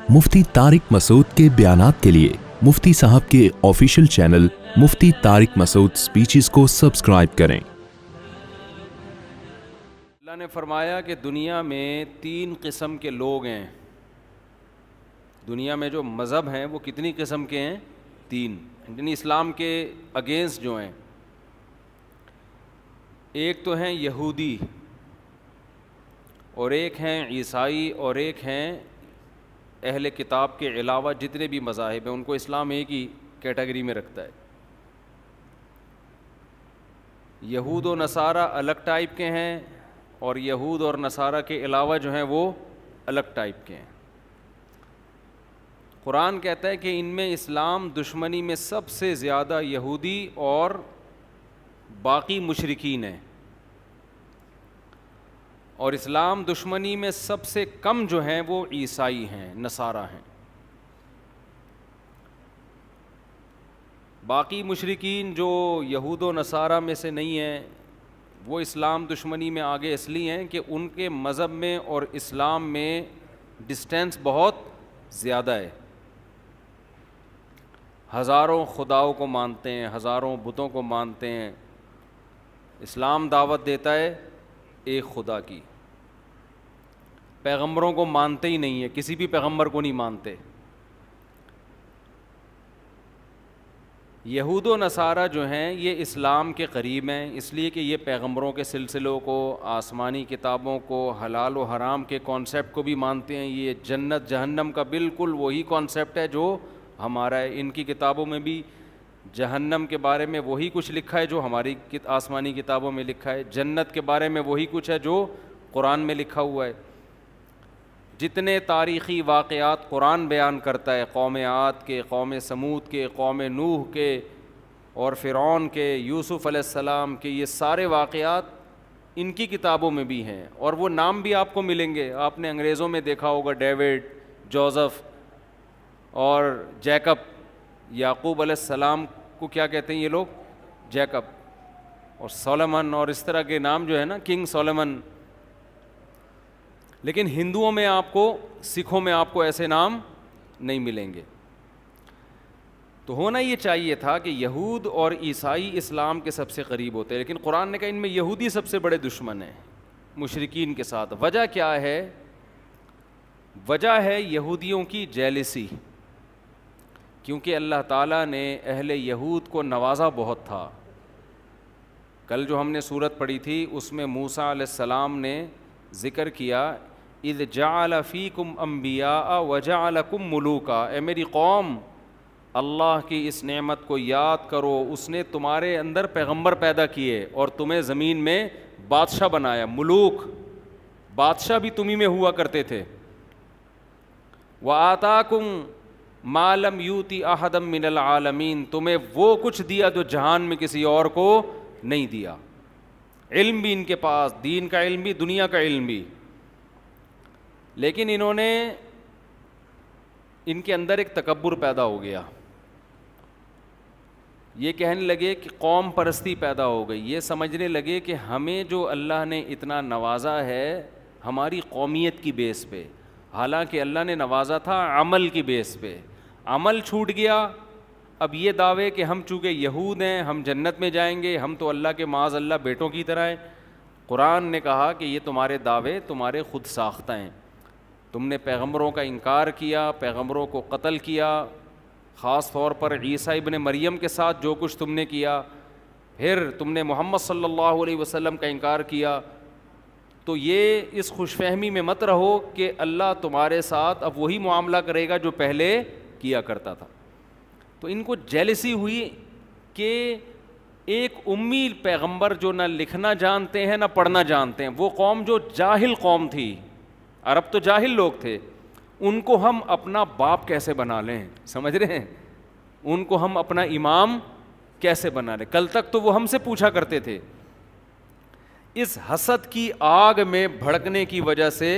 مفتی طارق مسعود کے بیانات کے لیے مفتی صاحب کے آفیشیل چینل مفتی طارق مسعود سپیچز کو سبسکرائب کریں۔ اللہ نے فرمایا کہ دنیا میں 3 قسم کے لوگ ہیں۔ دنیا میں جو مذہب ہیں وہ کتنی قسم کے ہیں؟ 3، یعنی اسلام کے اگینسٹ جو ہیں۔ ایک تو ہیں یہودی، اور ایک ہیں عیسائی، اور ایک ہیں اہل کتاب کے علاوہ جتنے بھی مذاہب ہیں ان کو اسلام ایک ہی کیٹیگری میں رکھتا ہے۔ یہود و نصارہ الگ ٹائپ کے ہیں، اور یہود اور نصارہ کے علاوہ جو ہیں وہ الگ ٹائپ کے ہیں۔ قرآن کہتا ہے کہ ان میں اسلام دشمنی میں سب سے زیادہ یہودی اور باقی مشرکین ہیں، اور اسلام دشمنی میں سب سے کم جو ہیں وہ عیسائی ہیں، نصارہ ہیں۔ باقی مشرکین جو یہود و نصارہ میں سے نہیں ہیں وہ اسلام دشمنی میں آگے اس لیے ہیں کہ ان کے مذہب میں اور اسلام میں ڈسٹینس بہت زیادہ ہے۔ ہزاروں خداؤں کو مانتے ہیں، ہزاروں بتوں کو مانتے ہیں۔ اسلام دعوت دیتا ہے ایک خدا کی۔ پیغمبروں کو مانتے ہی نہیں ہے، کسی بھی پیغمبر کو نہیں مانتے۔ یہود و نصارہ جو ہیں یہ اسلام کے قریب ہیں، اس لیے کہ یہ پیغمبروں کے سلسلوں کو، آسمانی کتابوں کو، حلال و حرام کے کانسیپٹ کو بھی مانتے ہیں۔ یہ جنت جہنم کا بالکل وہی کانسیپٹ ہے جو ہمارا ہے۔ ان کی کتابوں میں بھی جہنم کے بارے میں وہی کچھ لکھا ہے جو ہماری آسمانی کتابوں میں لکھا ہے، جنت کے بارے میں وہی کچھ ہے جو قرآن میں لکھا ہوا ہے۔ جتنے تاریخی واقعات قرآن بیان کرتا ہے، قوم عاد کے، قوم سمود کے، قوم نوح کے، اور فرعون کے، یوسف علیہ السلام کے، یہ سارے واقعات ان کی کتابوں میں بھی ہیں، اور وہ نام بھی آپ کو ملیں گے۔ آپ نے انگریزوں میں دیکھا ہوگا ڈیوڈ، جوزف اور جیکب۔ یعقوب علیہ السلام کو کیا کہتے ہیں یہ لوگ؟ جیکب، اور سولمن، اور اس طرح کے نام جو ہے نا، کنگ سولمن۔ لیکن ہندوؤں میں آپ کو، سکھوں میں آپ کو ایسے نام نہیں ملیں گے۔ تو ہونا یہ چاہیے تھا کہ یہود اور عیسائی اسلام کے سب سے قریب ہوتے ہیں، لیکن قرآن نے کہا ان میں یہودی سب سے بڑے دشمن ہیں مشرکین کے ساتھ۔ وجہ کیا ہے؟ وجہ ہے یہودیوں کی جیلسی، کیونکہ اللہ تعالیٰ نے اہل یہود کو نوازا بہت تھا۔ کل جو ہم نے سورت پڑھی تھی اس میں موسیٰ علیہ السلام نے ذکر کیا، اذ جعل فیکم انبیاء وجعلکم ملوکا، اے میری قوم اللہ کی اس نعمت کو یاد کرو، اس نے تمہارے اندر پیغمبر پیدا کیے اور تمہیں زمین میں بادشاہ بنایا۔ ملوک، بادشاہ بھی تمہیں میں ہوا کرتے تھے۔ وآتاکم ما لم یؤتی احدا من العالمین، تمہیں وہ کچھ دیا جو جہان میں کسی اور کو نہیں دیا۔ علم بھی ان کے پاس، دین کا علم بھی، دنیا کا علم بھی، لیکن انہوں نے، ان کے اندر ایک تکبر پیدا ہو گیا۔ یہ کہنے لگے کہ قوم پرستی پیدا ہو گئی، یہ سمجھنے لگے کہ ہمیں جو اللہ نے اتنا نوازا ہے ہماری قومیت کی بیس پہ، حالانکہ اللہ نے نوازا تھا عمل کی بیس پہ۔ عمل چھوٹ گیا، اب یہ دعوے کہ ہم چونکہ یہود ہیں ہم جنت میں جائیں گے، ہم تو اللہ کے معاذ اللہ بیٹوں کی طرح ہیں۔ قرآن نے کہا کہ یہ تمہارے دعوے تمہارے خود ساختہ ہیں، تم نے پیغمبروں کا انکار کیا، پیغمبروں کو قتل کیا، خاص طور پر عیسیٰ ابن مریم کے ساتھ جو کچھ تم نے کیا، پھر تم نے محمد صلی اللہ علیہ وسلم کا انکار کیا۔ تو یہ اس خوش فہمی میں مت رہو کہ اللہ تمہارے ساتھ اب وہی معاملہ کرے گا جو پہلے کیا کرتا تھا۔ تو ان کو جیلسی ہوئی کہ ایک امی پیغمبر جو نہ لکھنا جانتے ہیں نہ پڑھنا جانتے ہیں، وہ قوم جو جاہل قوم تھی، عرب تو جاہل لوگ تھے، ان کو ہم اپنا باپ کیسے بنا لیں؟ سمجھ رہے ہیں؟ ان کو ہم اپنا امام کیسے بنا لیں؟ کل تک تو وہ ہم سے پوچھا کرتے تھے۔ اس حسد کی آگ میں بھڑکنے کی وجہ سے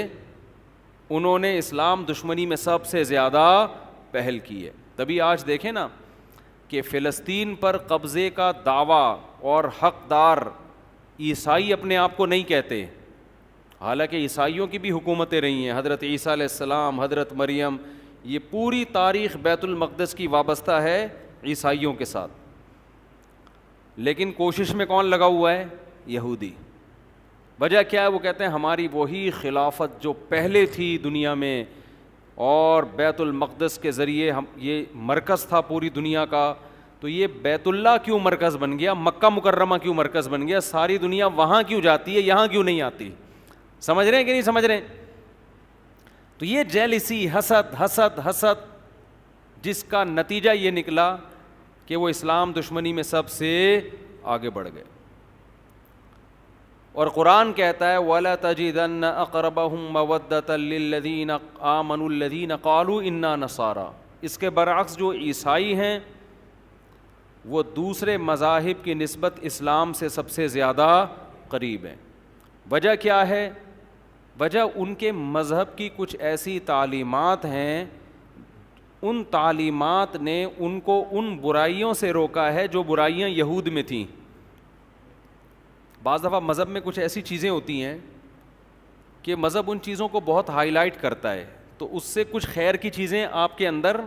انہوں نے اسلام دشمنی میں سب سے زیادہ پہل کی ہے۔ تبھی آج دیکھیں نا کہ فلسطین پر قبضے کا دعویٰ اور حقدار عیسائی اپنے آپ کو نہیں کہتے، حالانکہ عیسائیوں کی بھی حکومتیں رہی ہیں، حضرت عیسیٰ علیہ السلام، حضرت مریم، یہ پوری تاریخ بیت المقدس کی وابستہ ہے عیسائیوں کے ساتھ، لیکن کوشش میں کون لگا ہوا ہے؟ یہودی۔ وجہ کیا ہے؟ وہ کہتے ہیں ہماری وہی خلافت جو پہلے تھی دنیا میں، اور بیت المقدس کے ذریعے ہم یہ مرکز تھا پوری دنیا کا، تو یہ بیت اللہ کیوں مرکز بن گیا، مکہ مکرمہ کیوں مرکز بن گیا، ساری دنیا وہاں کیوں جاتی ہے، یہاں کیوں نہیں آتی؟ سمجھ رہے ہیں کہ نہیں سمجھ رہے ہیں؟ تو یہ جیلسی، حسد جس کا نتیجہ یہ نکلا کہ وہ اسلام دشمنی میں سب سے آگے بڑھ گئے۔ اور قرآن کہتا ہے وَلَا تَجِدَنَّ أَقْرَبَهُمْ مَوَدَّةً لِّلَّذِينَ آمَنُوا الَّذِينَ قَالُوا إِنَّا نَصَارَىٰ۔ اس کے برعکس جو عیسائی ہیں وہ دوسرے مذاہب کی نسبت اسلام سے سب سے زیادہ قریب ہیں۔ وجہ کیا ہے؟ وجہ ان کے مذہب کی کچھ ایسی تعلیمات ہیں، ان تعلیمات نے ان کو ان برائیوں سے روکا ہے جو برائیاں یہود میں تھیں۔ بعض دفعہ مذہب میں کچھ ایسی چیزیں ہوتی ہیں کہ مذہب ان چیزوں کو بہت ہائی لائٹ کرتا ہے، تو اس سے کچھ خیر کی چیزیں آپ کے اندر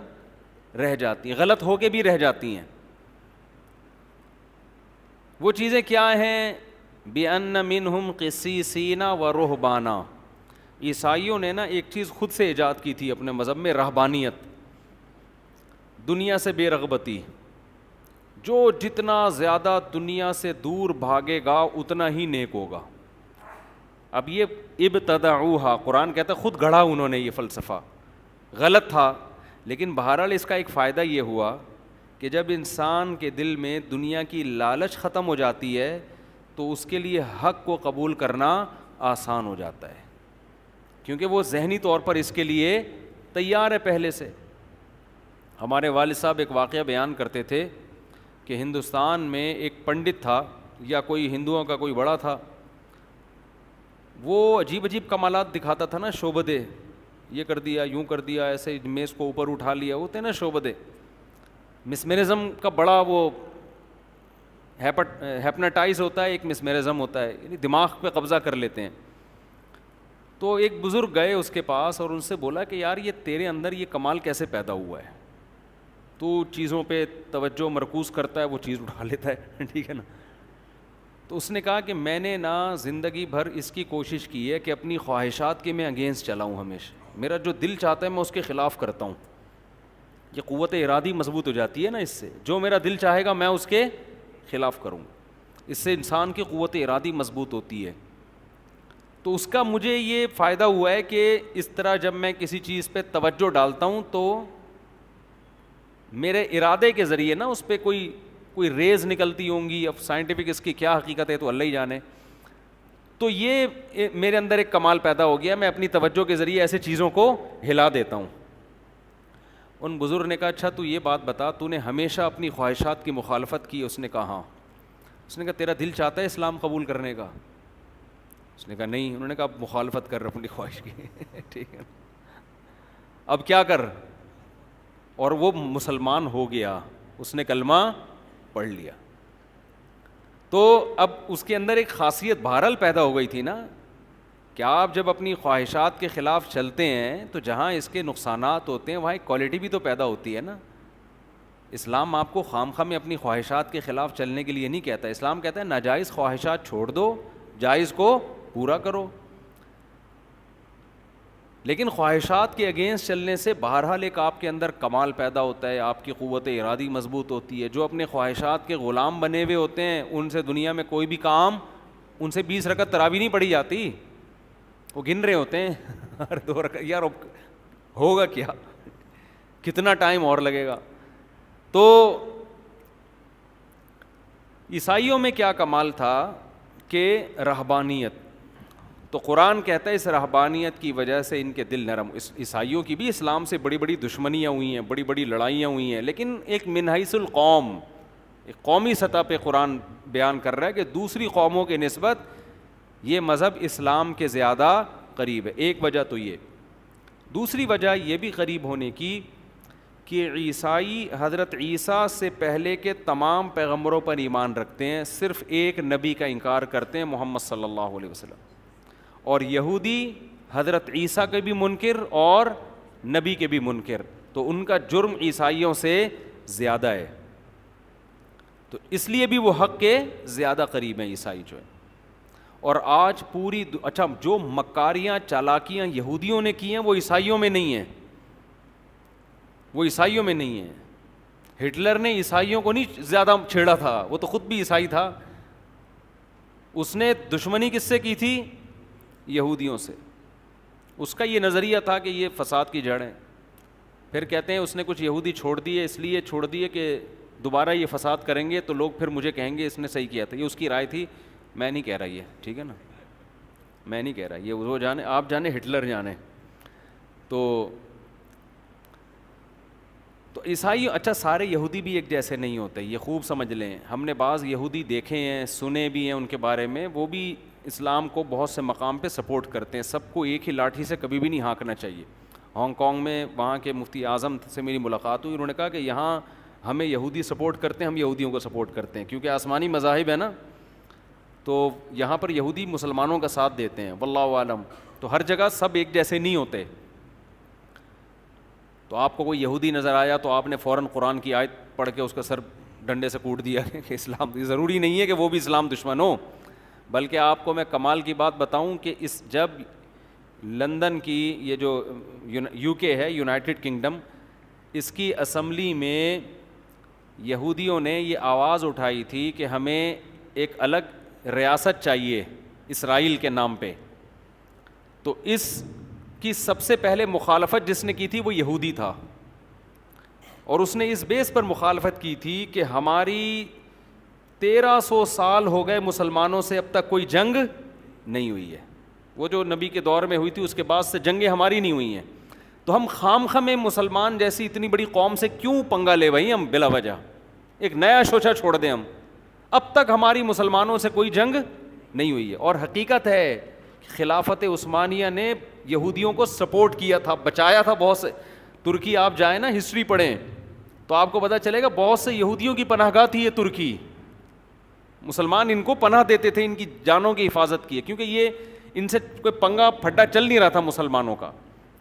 رہ جاتی ہیں، غلط ہو کے بھی رہ جاتی ہیں۔ وہ چیزیں کیا ہیں؟ بِأَنَّ مِنْهُمْ قِسِّيسِينَ وَرُهْبَانًا۔ عیسائیوں نے نا ایک چیز خود سے ایجاد کی تھی اپنے مذہب میں، رہبانیت، دنیا سے بے رغبتی۔ جو جتنا زیادہ دنیا سے دور بھاگے گا اتنا ہی نیک ہوگا۔ اب یہ ابتدعوها، قرآن کہتا ہے خود گڑھا انہوں نے یہ فلسفہ، غلط تھا، لیکن بہرحال اس کا ایک فائدہ یہ ہوا کہ جب انسان کے دل میں دنیا کی لالچ ختم ہو جاتی ہے تو اس کے لیے حق کو قبول کرنا آسان ہو جاتا ہے، کیونکہ وہ ذہنی طور پر اس کے لیے تیار ہے پہلے سے۔ ہمارے والد صاحب ایک واقعہ بیان کرتے تھے کہ ہندوستان میں ایک پنڈت تھا، یا کوئی ہندوؤں کا کوئی بڑا تھا، وہ عجیب عجیب کمالات دکھاتا تھا نا، شعبدے، یہ کر دیا، یوں کر دیا، ایسے میز کو اوپر اٹھا لیا، ہوتے نا شعبدے۔ مسمرزم کا بڑا وہ ہیپناٹائز ہوتا ہے، ایک مسمرزم ہوتا ہے، یعنی دماغ پہ قبضہ کر لیتے ہیں۔ تو ایک بزرگ گئے اس کے پاس اور ان سے بولا کہ یار یہ تیرے اندر یہ کمال کیسے پیدا ہوا ہے؟ تو چیزوں پہ توجہ مرکوز کرتا ہے، وہ چیز اٹھا لیتا ہے، ٹھیک ہے نا۔ تو اس نے کہا کہ میں نے نا زندگی بھر اس کی کوشش کی ہے کہ اپنی خواہشات کے میں اگینسٹ چلاؤں، ہمیشہ میرا جو دل چاہتا ہے میں اس کے خلاف کرتا ہوں۔ یہ قوت ارادی مضبوط ہو جاتی ہے نا اس سے، جو میرا دل چاہے گا میں اس کے خلاف کروں، اس سے انسان کی قوت ارادی مضبوط ہوتی ہے۔ تو اس کا مجھے یہ فائدہ ہوا ہے کہ اس طرح جب میں کسی چیز پہ توجہ ڈالتا ہوں تو میرے ارادے کے ذریعے نا اس پہ کوئی ریز نکلتی ہوں گی، اب سائنٹیفک اس کی کیا حقیقت ہے تو اللہ ہی جانے۔ تو یہ میرے اندر ایک کمال پیدا ہو گیا، میں اپنی توجہ کے ذریعے ایسے چیزوں کو ہلا دیتا ہوں۔ ان بزرگ نے کہا اچھا تو یہ بات بتا، تو نے ہمیشہ اپنی خواہشات کی مخالفت کی؟ اس نے کہا ہاں۔ اس نے کہا تیرا دل چاہتا ہے اسلام قبول کرنے کا؟ اس نے کہا نہیں۔ انہوں نے کہا اب مخالفت کر اپنی خواہش کی، ٹھیک ہے، اب کیا کر؟ اور وہ مسلمان ہو گیا، اس نے کلمہ پڑھ لیا۔ تو اب اس کے اندر ایک خاصیت بہرحال پیدا ہو گئی تھی نا کہ آپ جب اپنی خواہشات کے خلاف چلتے ہیں تو جہاں اس کے نقصانات ہوتے ہیں وہاں ایک کوالٹی بھی تو پیدا ہوتی ہے نا۔ اسلام آپ کو خام خواہ میں اپنی خواہشات کے خلاف چلنے کے لیے نہیں کہتا، اسلام کہتا ہے ناجائز خواہشات چھوڑ دو، جائز کو پورا کرو۔ لیکن خواہشات کے اگینسٹ چلنے سے بہرحال ایک آپ کے اندر کمال پیدا ہوتا ہے، آپ کی قوت ارادی مضبوط ہوتی ہے۔ جو اپنے خواہشات کے غلام بنے ہوئے ہوتے ہیں ان سے دنیا میں کوئی بھی کام، ان سے 20 رکعت تراویح نہیں پڑھی جاتی، وہ گن رہے ہوتے ہیں ہر 2 رکعت، یار ہوگا کیا، کتنا ٹائم اور لگے گا۔ تو عیسائیوں میں کیا کمال تھا کہ رہبانیت، تو قرآن کہتا ہے اس رہبانیت کی وجہ سے ان کے دل نرم۔ عیسائیوں کی بھی اسلام سے بڑی بڑی دشمنیاں ہوئی ہیں، بڑی بڑی لڑائیاں ہوئی ہیں، لیکن ایک من حیث القوم، ایک قومی سطح پہ قرآن بیان کر رہا ہے کہ دوسری قوموں کے نسبت یہ مذہب اسلام کے زیادہ قریب ہے۔ ایک وجہ تو یہ، دوسری وجہ یہ بھی قریب ہونے کی کہ عیسائی حضرت عیسیٰ سے پہلے کے تمام پیغمبروں پر ایمان رکھتے ہیں، صرف ایک نبی کا انکار کرتے ہیں، محمد صلی اللہ علیہ وسلم۔ اور یہودی حضرت عیسیٰ کے بھی منکر اور نبی کے بھی منکر, تو ان کا جرم عیسائیوں سے زیادہ ہے, تو اس لیے بھی وہ حق کے زیادہ قریب ہیں عیسائی جو ہے. اور آج پوری اچھا جو مکاریاں چالاکیاں یہودیوں نے کی ہیں وہ عیسائیوں میں نہیں ہیں, وہ عیسائیوں میں نہیں ہیں. ہٹلر نے عیسائیوں کو نہیں زیادہ چھیڑا تھا, وہ تو خود بھی عیسائی تھا, اس نے دشمنی کس سے کی تھی؟ یہودیوں سے. اس کا یہ نظریہ تھا کہ یہ فساد کی جڑ ہے. پھر کہتے ہیں اس نے کچھ یہودی چھوڑ دیے, اس لیے چھوڑ دیے کہ دوبارہ یہ فساد کریں گے تو لوگ پھر مجھے کہیں گے اس نے صحیح کیا تھا. یہ اس کی رائے تھی, میں نہیں کہہ رہا یہ, ٹھیک ہے نا, میں نہیں کہہ رہا, یہ وہ جانے, آپ جانے, ہٹلر جانے. تو عیسائی, اچھا سارے یہودی بھی ایک جیسے نہیں ہوتے, یہ خوب سمجھ لیں. ہم نے بعض یہودی دیکھے ہیں, سنے بھی ہیں ان کے بارے میں, وہ بھی اسلام کو بہت سے مقام پہ سپورٹ کرتے ہیں. سب کو ایک ہی لاٹھی سے کبھی بھی نہیں ہانکنا چاہیے. ہانگ کانگ میں وہاں کے مفتی اعظم سے میری ملاقات ہوئی, انہوں نے کہا کہ یہاں ہمیں یہودی سپورٹ کرتے ہیں, ہم یہودیوں کو سپورٹ کرتے ہیں, کیونکہ آسمانی مذاہب ہے نا, تو یہاں پر یہودی مسلمانوں کا ساتھ دیتے ہیں, واللہ عالم. تو ہر جگہ سب ایک جیسے نہیں ہوتے. تو آپ کو کوئی یہودی نظر آیا تو آپ نے فوراً قرآن کی آیت پڑھ کے اس کا سر ڈنڈے سے کوٹ دیا کہ اسلام, ضروری نہیں ہے کہ وہ بھی اسلام دشمن ہو. بلکہ آپ کو میں کمال کی بات بتاؤں کہ اس جب لندن کی یہ جو یو کے ہے, یونائٹڈ کنگڈم, اس کی اسمبلی میں یہودیوں نے یہ آواز اٹھائی تھی کہ ہمیں ایک الگ ریاست چاہیے اسرائیل کے نام پہ, تو اس کی سب سے پہلے مخالفت جس نے کی تھی وہ یہودی تھا, اور اس نے اس بیس پر مخالفت کی تھی کہ ہماری 1300 سال ہو گئے مسلمانوں سے اب تک کوئی جنگ نہیں ہوئی ہے. وہ جو نبی کے دور میں ہوئی تھی اس کے بعد سے جنگیں ہماری نہیں ہوئی ہیں, تو ہم خام میں مسلمان جیسی اتنی بڑی قوم سے کیوں پنگا لے بھائی, ہم بلا وجہ ایک نیا شوچا چھوڑ دیں. ہم اب تک ہماری مسلمانوں سے کوئی جنگ نہیں ہوئی ہے. اور حقیقت ہے خلافت عثمانیہ نے یہودیوں کو سپورٹ کیا تھا, بچایا تھا بہت سے. ترکی آپ جائیں نا, ہسٹری پڑھیں تو آپ کو پتہ چلے گا بہت سے یہودیوں کی پناہ گاہ تھی یہ ترکی. مسلمان ان کو پناہ دیتے تھے, ان کی جانوں کی حفاظت کی ہے, کیونکہ یہ ان سے کوئی پنگا پھڈا چل نہیں رہا تھا مسلمانوں کا.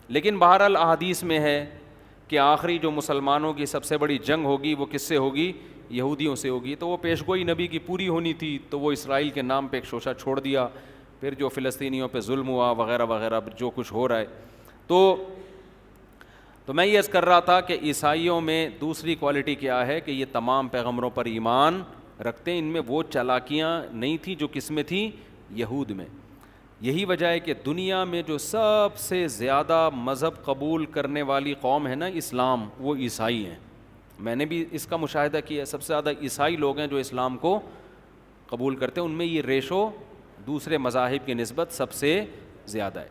لیکن بہرحال احادیث میں ہے کہ آخری جو مسلمانوں کی سب سے بڑی جنگ ہوگی وہ کس سے ہوگی؟ یہودیوں سے ہوگی. تو وہ پیشگوئی نبی کی پوری ہونی تھی, تو وہ اسرائیل کے نام پہ ایک شوشہ چھوڑ دیا. پھر جو فلسطینیوں پہ ظلم ہوا وغیرہ وغیرہ جو کچھ ہو رہا ہے. تو میں یہ عرض کر رہا تھا کہ عیسائیوں میں دوسری کوالٹی کیا ہے کہ یہ تمام پیغمبروں پر ایمان رکھتے ہیں. ان میں وہ چالاکیاں نہیں تھیں جو کس میں تھیں؟ یہود میں. یہی وجہ ہے کہ دنیا میں جو سب سے زیادہ مذہب قبول کرنے والی قوم ہے نا اسلام, وہ عیسائی ہیں. میں نے بھی اس کا مشاہدہ کیا, سب سے زیادہ عیسائی لوگ ہیں جو اسلام کو قبول کرتے ہیں. ان میں یہ ریشو دوسرے مذاہب کی نسبت سب سے زیادہ ہے.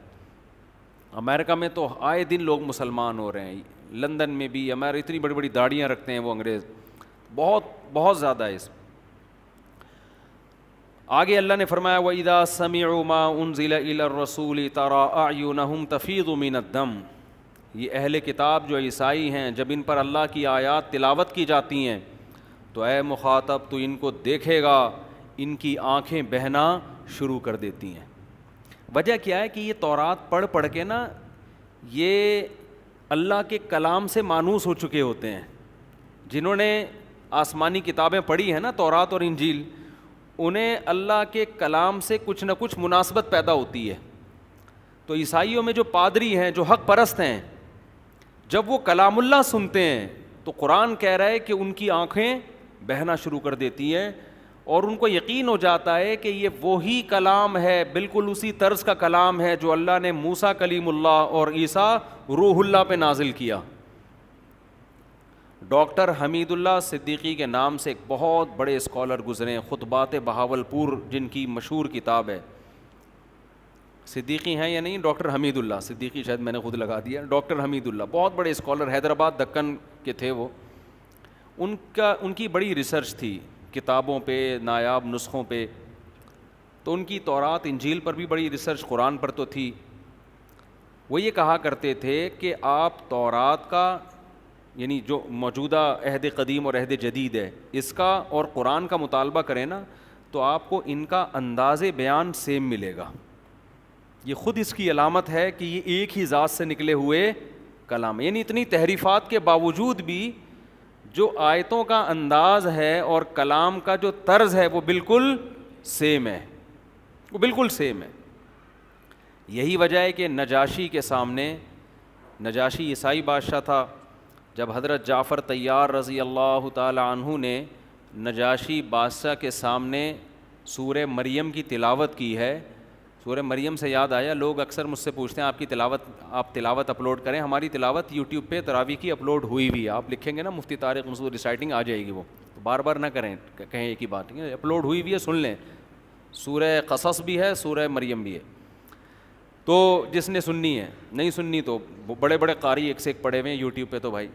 امریکہ میں تو آئے دن لوگ مسلمان ہو رہے ہیں, لندن میں بھی. اتنی بڑی بڑی داڑیاں رکھتے ہیں وہ انگریز, بہت بہت زیادہ ہے. آگے اللہ نے فرمایا وَإِذَا سَمِعُوا مَا أُنزِلَ إِلَى الرَّسُولِ تَرَىٰ أَعْيُنَهُمْ تَفِيضُ مِنَ الدَّمْعِ. یہ اہل کتاب جو عیسائی ہیں, جب ان پر اللہ کی آیات تلاوت کی جاتی ہیں تو اے مخاطب تو ان کو دیکھے گا ان کی آنکھیں بہنا شروع کر دیتی ہیں. وجہ کیا ہے کہ یہ تورات پڑھ پڑھ کے نا یہ اللہ کے کلام سے مانوس ہو چکے ہوتے ہیں. جنہوں نے آسمانی کتابیں پڑھی ہیں نا, تورات اور انجیل, انہیں اللہ کے کلام سے کچھ نہ کچھ مناسبت پیدا ہوتی ہے. تو عیسائیوں میں جو پادری ہیں, جو حق پرست ہیں, جب وہ کلام اللہ سنتے ہیں تو قرآن کہہ رہا ہے کہ ان کی آنکھیں بہنا شروع کر دیتی ہیں, اور ان کو یقین ہو جاتا ہے کہ یہ وہی کلام ہے, بالکل اسی طرز کا کلام ہے جو اللہ نے موسیٰ کلیم اللہ اور عیسیٰ روح اللہ پہ نازل کیا. ڈاکٹر حمید اللہ صدیقی کے نام سے ایک بہت بڑے اسکالر گزرے ہیں, خطبات بہاولپور جن کی مشہور کتاب ہے. صدیقی ہیں یا نہیں؟ ڈاکٹر حمید اللہ صدیقی, شاید میں نے خود لگا دیا. ڈاکٹر حمید اللہ بہت بڑے اسکالر, حیدرآباد دکن کے تھے وہ. ان کی بڑی ریسرچ تھی کتابوں پہ, نایاب نسخوں پہ. تو ان کی تورات انجیل پر بھی بڑی ریسرچ, قرآن پر تو تھی. وہ یہ کہا کرتے تھے کہ آپ تورات کا, یعنی جو موجودہ عہد قدیم اور عہد جدید ہے, اس کا اور قرآن کا مطالبہ کریں نا تو آپ کو ان کا انداز بیان سیم ملے گا. یہ خود اس کی علامت ہے کہ یہ ایک ہی ذات سے نکلے ہوئے کلام. یعنی اتنی تحریفات کے باوجود بھی جو آیتوں کا انداز ہے اور کلام کا جو طرز ہے وہ بالکل سیم ہے, وہ بالکل سیم ہے. یہی وجہ ہے کہ نجاشی کے سامنے, نجاشی عیسائی بادشاہ تھا, جب حضرت جعفر طیار رضی اللہ تعالی عنہ نے نجاشی بادشاہ کے سامنے سورہ مریم کی تلاوت کی ہے. سورہ مریم سے یاد آیا, لوگ اکثر مجھ سے پوچھتے ہیں آپ تلاوت اپلوڈ کریں. ہماری تلاوت یوٹیوب پہ تراویح کی اپلوڈ ہوئی بھی ہے, آپ لکھیں گے نا مفتی طارق مسعود ریسائٹنگ آ جائے گی, وہ تو بار بار نہ کریں, کہیں ایک ہی بات, اپلوڈ ہوئی بھی ہے, سن لیں. سورہ قصص بھی ہے, سورہ مریم بھی ہے, تو جس نے سننی ہے, نہیں سننی تو بڑے بڑے قاری ایک سے ایک پڑھے ہوئے ہیں یوٹیوب پہ تو بھائی.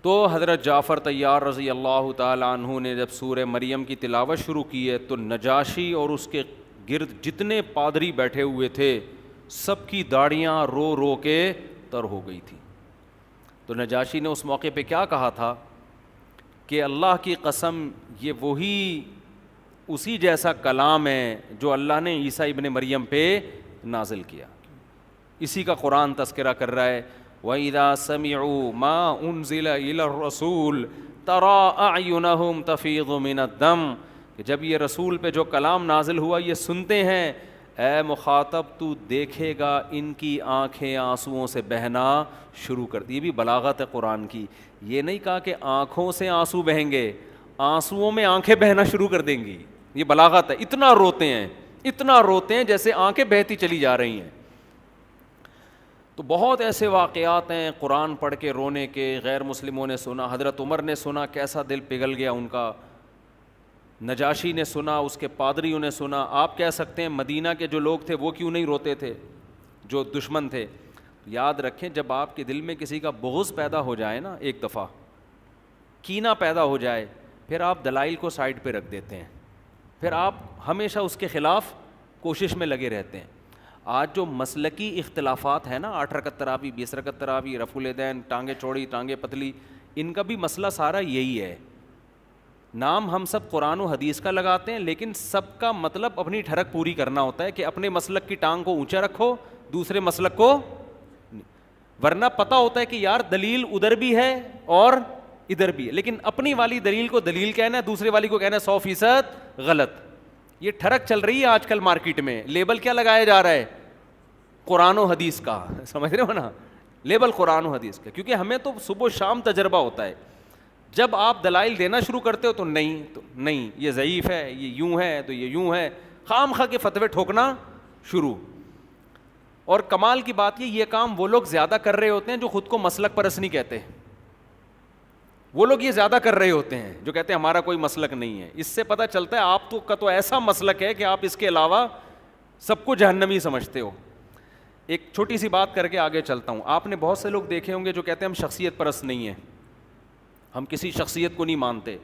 تو حضرت جعفر طیار رضی اللہ تعالی عنہ نے جب سورہ مریم کی تلاوت شروع کی ہے تو نجاشی اور اس کے گرد جتنے پادری بیٹھے ہوئے تھے سب کی داڑیاں رو رو کے تر ہو گئی تھی. تو نجاشی نے اس موقع پہ کیا کہا تھا کہ اللہ کی قسم یہ وہی اسی جیسا کلام ہے جو اللہ نے عیسیٰ ابن مریم پہ نازل کیا. اسی کا قرآن تذکرہ کر رہا ہے, وَإِذَا سَمِعُوا مَا أُنزِلَ إِلَى الرَّسُولِ تَرَىٰ أَعْيُنَهُمْ تَفِيضُ مِنَ الدَّمْعِ, کہ جب یہ رسول پہ جو کلام نازل ہوا یہ سنتے ہیں, اے مخاطب تو دیکھے گا ان کی آنکھیں آنسوؤں سے بہنا شروع کر دی. یہ بھی بلاغت ہے قرآن کی, یہ نہیں کہا کہ آنکھوں سے آنسو بہیں گے, آنسوؤں میں آنکھیں بہنا شروع کر دیں گی. یہ بلاغت ہے. اتنا روتے ہیں, اتنا روتے ہیں جیسے آنکھیں بہتی چلی جا رہی ہیں. تو بہت ایسے واقعات ہیں قرآن پڑھ کے رونے کے. غیر مسلموں نے سنا, حضرت عمر نے سنا, کیسا دل پگھل گیا ان کا. نجاشی نے سنا, اس کے پادریوں نے سنا. آپ کہہ سکتے ہیں مدینہ کے جو لوگ تھے وہ کیوں نہیں روتے تھے, جو دشمن تھے. یاد رکھیں جب آپ کے دل میں کسی کا بغض پیدا ہو جائے نا, ایک دفعہ کینہ پیدا ہو جائے, پھر آپ دلائل کو سائڈ پہ رکھ دیتے ہیں, پھر آپ ہمیشہ اس کے خلاف کوشش میں لگے رہتے ہیں. آج جو مسلکی اختلافات ہیں نا, 8 رکعت تراویح, 20 رکعت تراویح, رفع الیدین, ٹانگیں چوڑی ٹانگیں پتلی, ان کا بھی مسئلہ سارا یہی ہے. نام ہم سب قرآن و حدیث کا لگاتے ہیں, لیکن سب کا مطلب اپنی ٹھڑک پوری کرنا ہوتا ہے کہ اپنے مسلک کی ٹانگ کو اونچا رکھو, دوسرے مسلک کو, ورنہ پتہ ہوتا ہے کہ یار دلیل ادھر بھی ہے اور ادھر بھی ہے, لیکن اپنی والی دلیل کو دلیل کہنا ہے, دوسرے والی کو کہنا ہے 100% غلط. یہ ٹھڑک چل رہی ہے آج کل مارکیٹ میں. لیبل کیا لگایا جا رہا ہے, قرآن و حدیث کا, سمجھ رہے ہو نا, لیبل قرآن و حدیث کا. کیونکہ ہمیں تو صبح و شام تجربہ ہوتا ہے. جب آپ دلائل دینا شروع کرتے ہو تو نہیں یہ ضعیف ہے, یہ یوں ہے تو یہ یوں ہے, خام خواہ کے فتوے ٹھوکنا شروع. اور کمال کی بات یہ کام وہ لوگ زیادہ کر رہے ہوتے ہیں جو خود کو مسلک پرست نہیں کہتے. وہ لوگ یہ زیادہ کر رہے ہوتے ہیں جو کہتے ہیں ہمارا کوئی مسلک نہیں ہے. اس سے پتہ چلتا ہے آپ کا تو ایسا مسلک ہے کہ آپ اس کے علاوہ سب کو جہنمی سمجھتے ہو. ایک چھوٹی سی بات کر کے آگے چلتا ہوں. آپ نے بہت سے لوگ دیکھے ہوں گے جو کہتے ہیں ہم شخصیت پرست نہیں ہیں, ہم کسی شخصیت کو نہیں مانتے.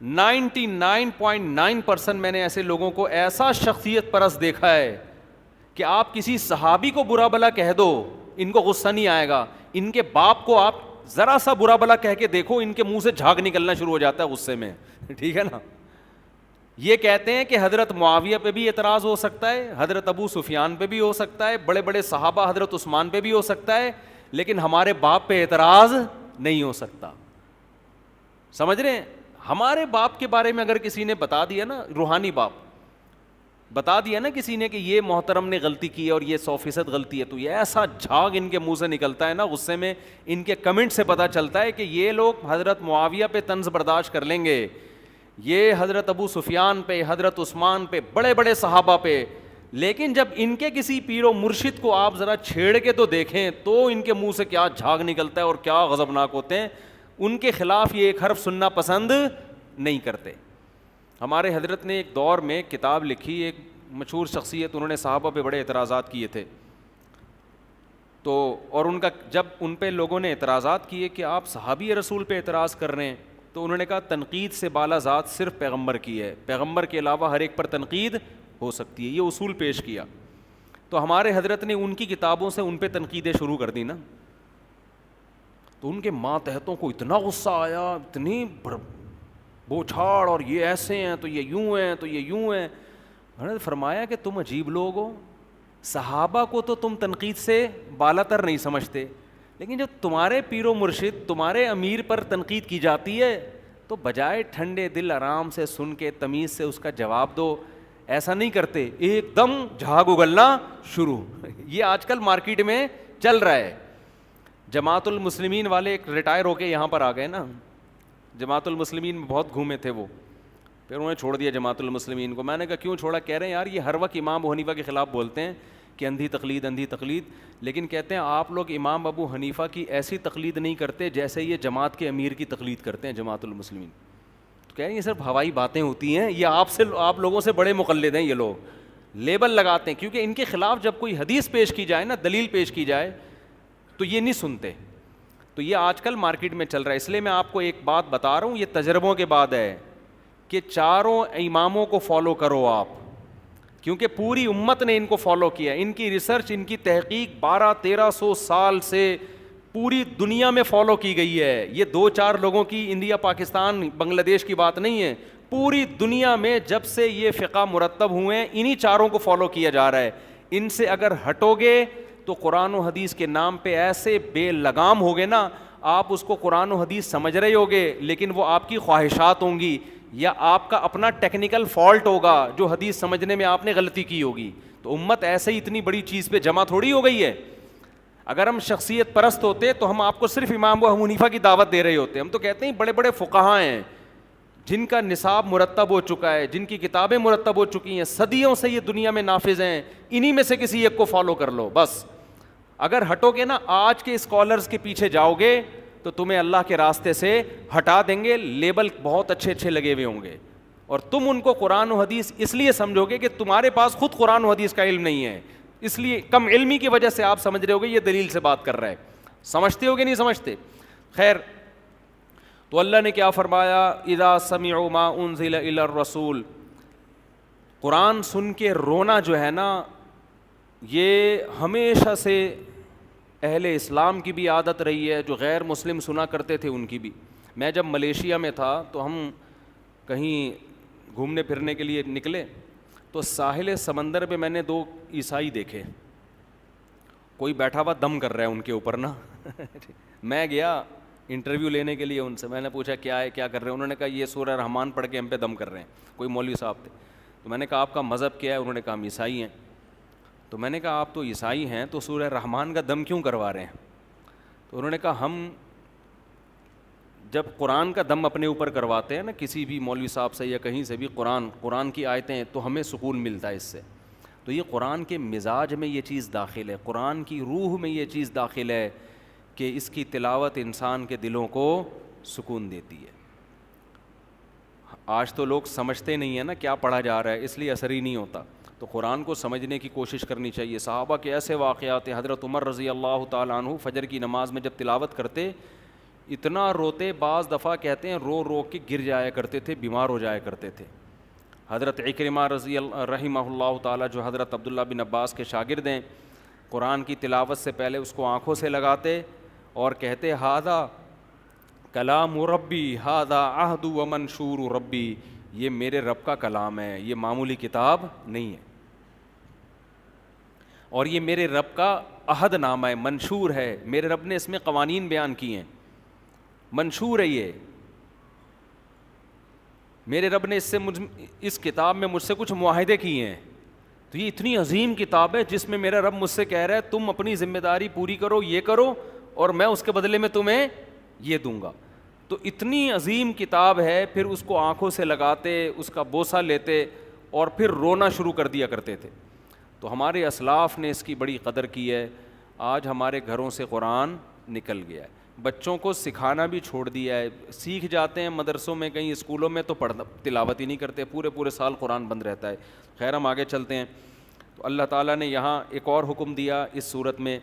99.9% میں نے ایسے لوگوں کو ایسا شخصیت پرست دیکھا ہے کہ آپ کسی صحابی کو برا بلا کہہ دو, ان کو غصہ نہیں آئے گا. ان کے باپ کو آپ ذرا سا برا بلا کہہ کے دیکھو, ان کے منہ سے جھاگ نکلنا شروع ہو جاتا ہے غصے میں. ٹھیک ہے نا. یہ کہتے ہیں کہ حضرت معاویہ پہ بھی اعتراض ہو سکتا ہے, حضرت ابو سفیان پہ بھی ہو سکتا ہے, بڑے بڑے صحابہ حضرت عثمان پہ بھی ہو سکتا ہے, لیکن ہمارے باپ پہ اعتراض نہیں ہو سکتا. سمجھ رہے ہیں. ہمارے باپ کے بارے میں اگر کسی نے بتا دیا نا, روحانی باپ بتا دیا نا کسی نے کہ یہ محترم نے غلطی کی ہے اور یہ 100% غلطی ہے, تو یہ ایسا جھاگ ان کے منہ سے نکلتا ہے نا غصے میں. ان کے کمنٹ سے پتہ چلتا ہے کہ یہ لوگ حضرت معاویہ پہ طنز برداشت کر لیں گے, یہ حضرت ابو سفیان پہ, حضرت عثمان پہ, بڑے بڑے صحابہ پہ, لیکن جب ان کے کسی پیر و مرشد کو آپ ذرا چھیڑ کے تو دیکھیں تو ان کے منہ سے کیا جھاگ نکلتا ہے اور کیا غضبناک ہوتے ہیں. ان کے خلاف یہ ایک حرف سننا پسند نہیں کرتے. ہمارے حضرت نے ایک دور میں کتاب لکھی, ایک مشہور شخصیت, انہوں نے صحابہ پہ بڑے اعتراضات کیے تھے. تو اور ان کا جب ان پہ لوگوں نے اعتراضات کیے کہ آپ صحابی رسول پہ اعتراض کر رہے ہیں, تو انہوں نے کہا تنقید سے بالا ذات صرف پیغمبر کی ہے, پیغمبر کے علاوہ ہر ایک پر تنقید ہو سکتی ہے. یہ اصول پیش کیا. تو ہمارے حضرت نے ان کی کتابوں سے ان پہ تنقیدیں شروع کر دی نا, تو ان کے ماتحتوں کو اتنا غصہ آیا, اتنی بوچھاڑ, اور یہ ایسے ہیں تو یہ یوں ہیں تو یہ یوں ہیں. انہوں نے فرمایا کہ تم عجیب لوگ ہو, صحابہ کو تو تم تنقید سے بالاتر نہیں سمجھتے، لیکن جو تمہارے پیر و مرشد، تمہارے امیر پر تنقید کی جاتی ہے تو بجائے ٹھنڈے دل آرام سے سن کے تمیز سے اس کا جواب دو. ایسا نہیں کرتے، ایک دم جھاگ اگلنا شروع. یہ آج کل مارکیٹ میں چل رہا ہے. جماعت المسلمین والے ایک ریٹائر ہو کے یہاں پر آ گئے نا، جماعت المسلمین میں بہت گھومے تھے وہ، پھر انہوں نے چھوڑ دیا جماعت المسلمین کو. میں نے کہا کیوں چھوڑا؟ کہہ رہے ہیں یار یہ ہر وقت امام ابو حنیفہ کے خلاف بولتے ہیں کہ اندھی تقلید اندھی تقلید، لیکن کہتے ہیں آپ لوگ امام ابو حنیفہ کی ایسی تقلید نہیں کرتے جیسے یہ جماعت کے امیر کی تقلید کرتے ہیں جماعت المسلمین. تو کہہ رہے ہیں یہ صرف ہوائی باتیں ہوتی ہیں، یہ آپ لوگوں سے بڑے مقلد ہیں. یہ لوگ لیبل لگاتے ہیں کیونکہ ان کے خلاف جب کوئی حدیث پیش کی جائے نا، دلیل پیش کی جائے تو یہ نہیں سنتے. تو یہ آج کل مارکیٹ میں چل رہا ہے. اس لیے میں آپ کو ایک بات بتا رہا ہوں، یہ تجربوں کے بعد ہے کہ چاروں اماموں کو فالو کرو آپ، کیونکہ پوری امت نے ان کو فالو کیا. ان کی ریسرچ، ان کی تحقیق 1200-1300 سال سے پوری دنیا میں فالو کی گئی ہے. یہ 2-4 لوگوں کی انڈیا پاکستان بنگلہ دیش کی بات نہیں ہے، پوری دنیا میں جب سے یہ فقہ مرتب ہوئے ہیں انہی چاروں کو فالو کیا جا رہا ہے. ان سے اگر ہٹو گے تو قرآن و حدیث کے نام پہ ایسے بے لگام ہوگے نا، آپ اس کو قرآن و حدیث سمجھ رہے ہوگے لیکن وہ آپ کی خواہشات ہوں گی یا آپ کا اپنا ٹیکنیکل فالٹ ہوگا جو حدیث سمجھنے میں آپ نے غلطی کی ہوگی. تو امت ایسے ہی اتنی بڑی چیز پہ جمع تھوڑی ہو گئی ہے. اگر ہم شخصیت پرست ہوتے تو ہم آپ کو صرف امام ابو حنیفہ کی دعوت دے رہے ہوتے. ہم تو کہتے ہیں بڑے بڑے فقہاء ہیں جن کا نصاب مرتب ہو چکا ہے، جن کی کتابیں مرتب ہو چکی ہیں، صدیوں سے یہ دنیا میں نافذ ہیں، انہی میں سے کسی ایک کو فالو کر لو بس. اگر ہٹو گے نا، آج کے اسکالرز کے پیچھے جاؤ گے تو تمہیں اللہ کے راستے سے ہٹا دیں گے. لیبل بہت اچھے اچھے لگے ہوئے ہوں گے اور تم ان کو قرآن و حدیث اس لیے سمجھو گے کہ تمہارے پاس خود قرآن و حدیث کا علم نہیں ہے، اس لیے کم علمی کی وجہ سے آپ سمجھ رہے ہوگے یہ دلیل سے بات کر رہا ہے. سمجھتے ہو کہ نہیں سمجھتے؟ خیر، تو اللہ نے کیا فرمایا؟ اذا سمعوا ما انزل الی الرسول. قرآن سن کے رونا جو ہے نا، یہ ہمیشہ سے اہل اسلام کی بھی عادت رہی ہے، جو غیر مسلم سنا کرتے تھے ان کی بھی. میں جب ملیشیا میں تھا تو ہم کہیں گھومنے پھرنے کے لیے نکلے تو ساحل سمندر پہ میں نے 2 عیسائی دیکھے، کوئی بیٹھا ہوا دم کر رہا ہے ان کے اوپر نا. میں گیا انٹرویو لینے کے لیے ان سے، میں نے پوچھا کیا ہے، کیا کر رہے ہیں؟ انہوں نے کہا یہ سورہ رحمان پڑھ کے ہم پہ دم کر رہے ہیں. کوئی مولوی صاحب تھے. تو میں نے کہا آپ کا مذہب کیا ہے؟ انہوں نے کہا ہم عیسائی ہیں. تو میں نے کہا آپ تو عیسائی ہیں تو سورہ رحمان کا دم کیوں کروا رہے ہیں؟ تو انہوں نے کہا ہم جب قرآن کا دم اپنے اوپر کرواتے ہیں نا کسی بھی مولوی صاحب سے یا کہیں سے بھی، قرآن کی آیتیں ہیں تو ہمیں سکون ملتا ہے اس سے. تو یہ قرآن کے مزاج میں یہ چیز داخل ہے، قرآن کی روح میں یہ چیز داخل ہے کہ اس کی تلاوت انسان کے دلوں کو سکون دیتی ہے. آج تو لوگ سمجھتے نہیں ہیں نا کیا پڑھا جا رہا ہے، اس لیے اثر ہی نہیں ہوتا. تو قرآن کو سمجھنے کی کوشش کرنی چاہیے. صحابہ کے ایسے واقعات ہیں، حضرت عمر رضی اللہ تعالیٰ عنہ فجر کی نماز میں جب تلاوت کرتے اتنا روتے، بعض دفعہ کہتے ہیں رو رو کے گر جایا کرتے تھے، بیمار ہو جایا کرتے تھے. حضرت عکرمہ رحمہ اللہ تعالیٰ جو حضرت عبداللہ بن عباس کے شاگرد ہیں، قرآن کی تلاوت سے پہلے اس کو آنکھوں سے لگاتے اور کہتے ھذا کلام ربی ھذا عہد و منشور ربی، یہ میرے رب کا کلام ہے، یہ معمولی کتاب نہیں ہے، اور یہ میرے رب کا عہد نامہ ہے، منشور ہے، میرے رب نے اس میں قوانین بیان کیے ہیں، منشور ہے یہ، میرے رب نے اس کتاب میں مجھ سے کچھ معاہدے کیے ہیں. تو یہ اتنی عظیم کتاب ہے جس میں میرا رب مجھ سے کہہ رہا ہے تم اپنی ذمہ داری پوری کرو، یہ کرو، اور میں اس کے بدلے میں تمہیں یہ دوں گا. تو اتنی عظیم کتاب ہے، پھر اس کو آنکھوں سے لگاتے، اس کا بوسہ لیتے اور پھر رونا شروع کر دیا کرتے تھے. تو ہمارے اسلاف نے اس کی بڑی قدر کی ہے. آج ہمارے گھروں سے قرآن نکل گیا ہے، بچوں کو سکھانا بھی چھوڑ دیا ہے. سیکھ جاتے ہیں مدرسوں میں، کہیں اسکولوں میں، تو تلاوت ہی نہیں کرتے، پورے سال قرآن بند رہتا ہے. خیر ہم آگے چلتے ہیں. تو اللہ تعالیٰ نے یہاں ایک اور حکم دیا اس صورت میں